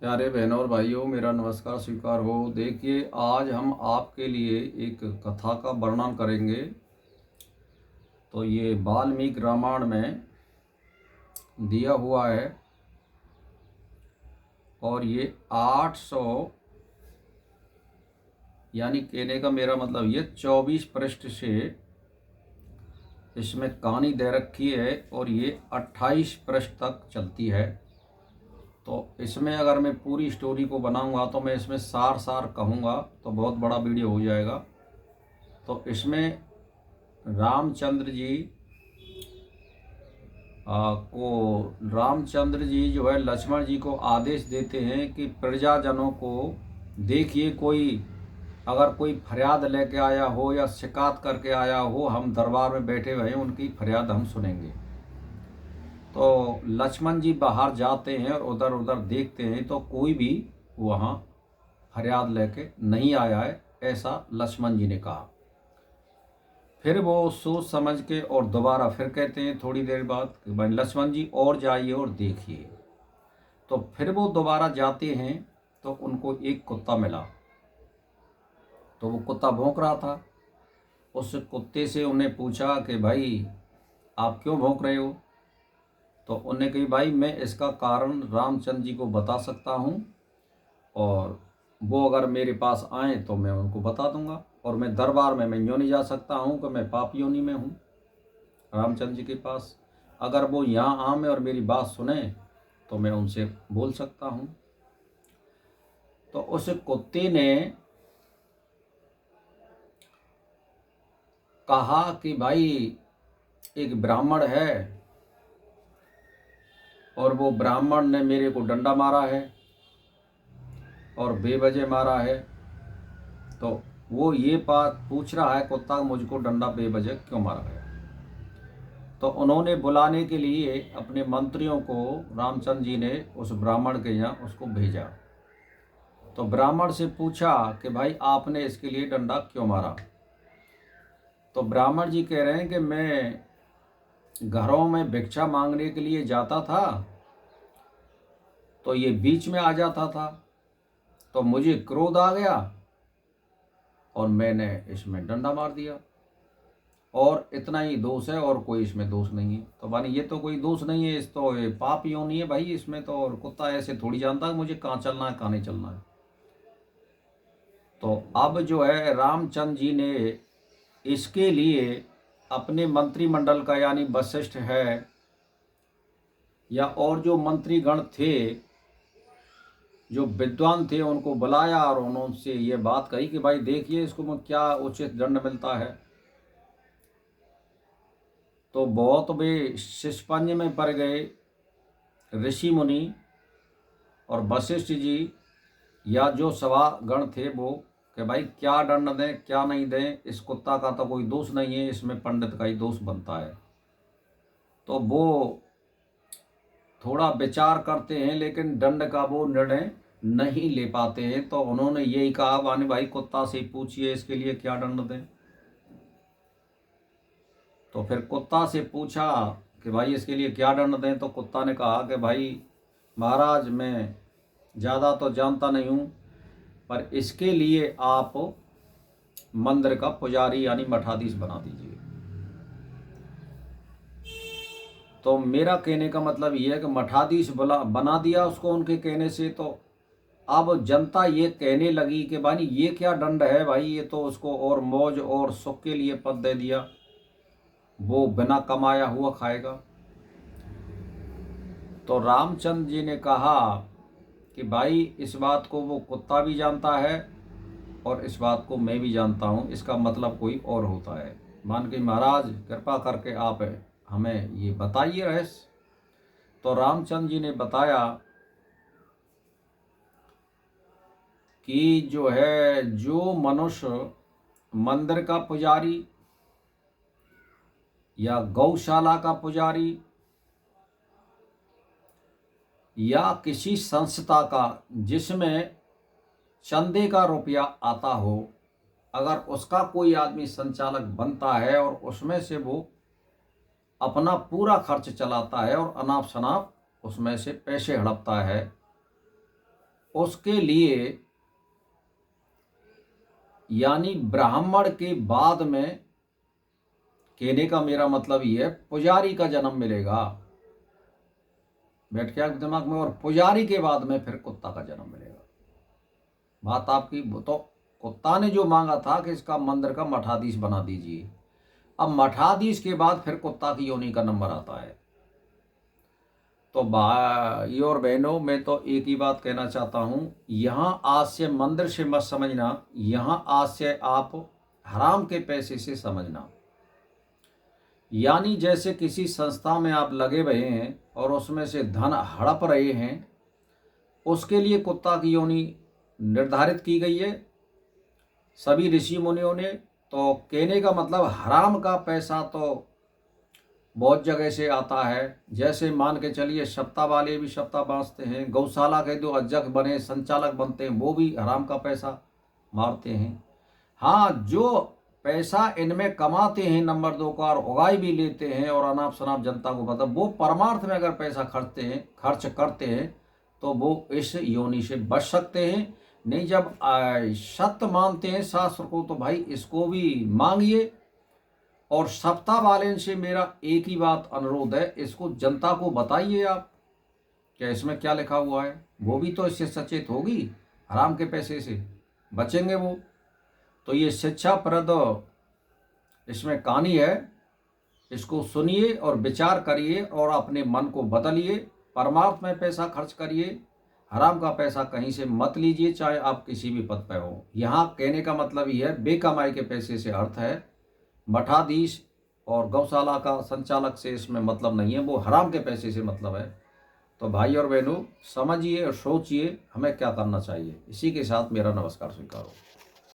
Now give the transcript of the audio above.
प्यारे बहनों और भाइयों, मेरा नमस्कार स्वीकार हो। देखिए, आज हम आपके लिए एक कथा का वर्णन करेंगे। तो ये वाल्मीकि रामायण में दिया हुआ है और ये 800 यानी कहने का मेरा मतलब ये 24 पृष्ठ से इसमें कहानी दे रखी है और ये 28 पृष्ठ तक चलती है। तो इसमें अगर मैं पूरी स्टोरी को बनाऊंगा तो मैं इसमें सार कहूँगा तो बहुत बड़ा वीडियो हो जाएगा। तो इसमें रामचंद्र जी जो है लक्ष्मण जी को आदेश देते हैं कि प्रजाजनों को देखिए, अगर कोई फरियाद लेके आया हो या शिकायत करके आया हो, हम दरबार में बैठे हुए हैं, उनकी फरियाद हम सुनेंगे। तो लक्ष्मण जी बाहर जाते हैं और उधर उधर देखते हैं तो कोई भी वहाँ फरियाद लेके नहीं आया है, ऐसा लक्ष्मण जी ने कहा। फिर वो सोच समझ के और दोबारा फिर कहते हैं थोड़ी देर बाद कि भाई लक्ष्मण जी और जाइए और देखिए। तो फिर वो दोबारा जाते हैं तो उनको एक कुत्ता मिला। तो वो कुत्ता भौंक रहा था। उस कुत्ते से उन्हें पूछा कि भाई आप क्यों भौंक रहे हो? तो उन्हें कही भाई मैं इसका कारण रामचंद्र जी को बता सकता हूँ और वो अगर मेरे पास आए तो मैं उनको बता दूंगा, और मैं दरबार में मैं यूँ नहीं जा सकता हूँ कि मैं पाप योनि में हूँ रामचंद्र जी के पास। अगर वो यहाँ आए और मेरी बात सुने तो मैं उनसे बोल सकता हूँ। तो उस कुत्ते ने कहा कि भाई एक ब्राह्मण है और वो ब्राह्मण ने मेरे को डंडा मारा है और बेवजह मारा है। तो वो ये बात पूछ रहा है कुत्ता, मुझको डंडा बेवजह क्यों मारा है? तो उन्होंने बुलाने के लिए अपने मंत्रियों को रामचंद्र जी ने उस ब्राह्मण के यहाँ उसको भेजा। तो ब्राह्मण से पूछा कि भाई आपने इसके लिए डंडा क्यों मारा? तो ब्राह्मण जी कह रहे हैं कि मैं घरों में भिक्षा मांगने के लिए जाता था तो ये बीच में आ जाता था, तो मुझे क्रोध आ गया और मैंने इसमें डंडा मार दिया, और इतना ही दोष है और कोई इसमें दोष नहीं है। तो मानी ये तो कोई दोष नहीं है, इस तो ये पाप योनि है भाई इसमें तो। और कुत्ता ऐसे थोड़ी जानता है मुझे कहाँ चलना है कहाँ नहीं चलना है। तो अब जो है रामचंद्र जी ने इसके लिए अपने मंत्रिमंडल का यानी वशिष्ठ है या और जो मंत्रीगण थे, जो विद्वान थे, उनको बुलाया और उन्होंने ये बात कही कि भाई देखिए इसको क्या उचित दंड मिलता है। तो बहुत वे शिष्पंज में पड़ गए ऋषि मुनि और वशिष्ठ जी या जो सभागण थे वो कि भाई क्या दंड दें क्या नहीं दें, इस कुत्ता का तो कोई दोष नहीं है, इसमें पंडित का ही दोष बनता है। तो वो थोड़ा विचार करते हैं लेकिन दंड का वो निर्णय नहीं ले पाते हैं। तो उन्होंने यही कहा वानी भाई कुत्ता से पूछिए इसके लिए क्या दंड दें। तो फिर कुत्ता से पूछा कि भाई इसके लिए क्या दंड दें। तो कुत्ता ने कहा कि भाई महाराज मैं ज़्यादा तो जानता नहीं हूँ, पर इसके लिए आप मंदिर का पुजारी यानी मठाधीश बना दीजिए। तो मेरा कहने का मतलब ये है कि मठाधीश बना दिया उसको उनके कहने से। तो अब जनता ये कहने लगी कि भाई ये क्या दंड है भाई, ये तो उसको और मौज और सुख के लिए पद दे दिया, वो बिना कमाया हुआ खाएगा। तो रामचंद्र जी ने कहा कि भाई इस बात को वो कुत्ता भी जानता है और इस बात को मैं भी जानता हूँ, इसका मतलब कोई और होता है। मान के महाराज कृपा करके आप हमें ये बताइए रहस्य। तो रामचंद्र जी ने बताया कि जो है जो मनुष्य मंदिर का पुजारी या गौशाला का पुजारी या किसी संस्था का जिसमें चंदे का रुपया आता हो, अगर उसका कोई आदमी संचालक बनता है और उसमें से वो अपना पूरा खर्च चलाता है और अनाप शनाप उसमें से पैसे हड़पता है, उसके लिए यानी ब्राह्मण के बाद में, कहने का मेरा मतलब ये है, पुजारी का जन्म मिलेगा। बैठ गया दिमाग में? और पुजारी के बाद में फिर कुत्ता का जन्म मिलेगा। बात आपकी तो कुत्ता ने जो मांगा था कि इसका मंदिर का मठाधीश बना दीजिए, अब मठाधीश के बाद फिर कुत्ता की योनि का नंबर आता है। तो भाई और बहनों, मैं तो एक ही बात कहना चाहता हूँ, यहाँ आज से मंदिर से मत समझना, यहाँ आज से आप हराम के पैसे से समझना। यानी जैसे किसी संस्था में आप लगे हुए हैं और उसमें से धन हड़प रहे हैं, उसके लिए कुत्ता की योनि निर्धारित की गई है सभी ऋषि मुनियों ने। तो कहने का मतलब हराम का पैसा तो बहुत जगह से आता है। जैसे मान के चलिए सप्ताह वाले भी सप्ताह बांधते हैं, गौशाला के जो अध्यक्ष बने संचालक बनते हैं वो भी हराम का पैसा मारते हैं। हाँ, जो पैसा इनमें कमाते हैं नंबर 2 का और उगाई भी लेते हैं और अनाप शनाप जनता को मतलब वो परमार्थ में अगर पैसा खर्च करते हैं तो वो इस योनि से बच सकते हैं। नहीं, जब सत्य मानते हैं शास्त्र को तो भाई इसको भी मांगिए। और सप्ताह वाले से मेरा एक ही बात अनुरोध है, इसको जनता को बताइए आप क्या इसमें क्या लिखा हुआ है, वो भी तो इससे सचेत होगी, हराम के पैसे से बचेंगे वो। तो ये शिक्षाप्रद इसमें कहानी है, इसको सुनिए और विचार करिए और अपने मन को बदलिए। परमार्थ में पैसा खर्च करिए, हराम का पैसा कहीं से मत लीजिए, चाहे आप किसी भी पद पर हो। यहाँ कहने का मतलब ये है, बेकमाई के पैसे से अर्थ है, मठाधीश और गौशाला का संचालक से इसमें मतलब नहीं है, वो हराम के पैसे से मतलब है। तो भाई और बहनों, समझिए और सोचिए हमें क्या करना चाहिए। इसी के साथ मेरा नमस्कार स्वीकारो।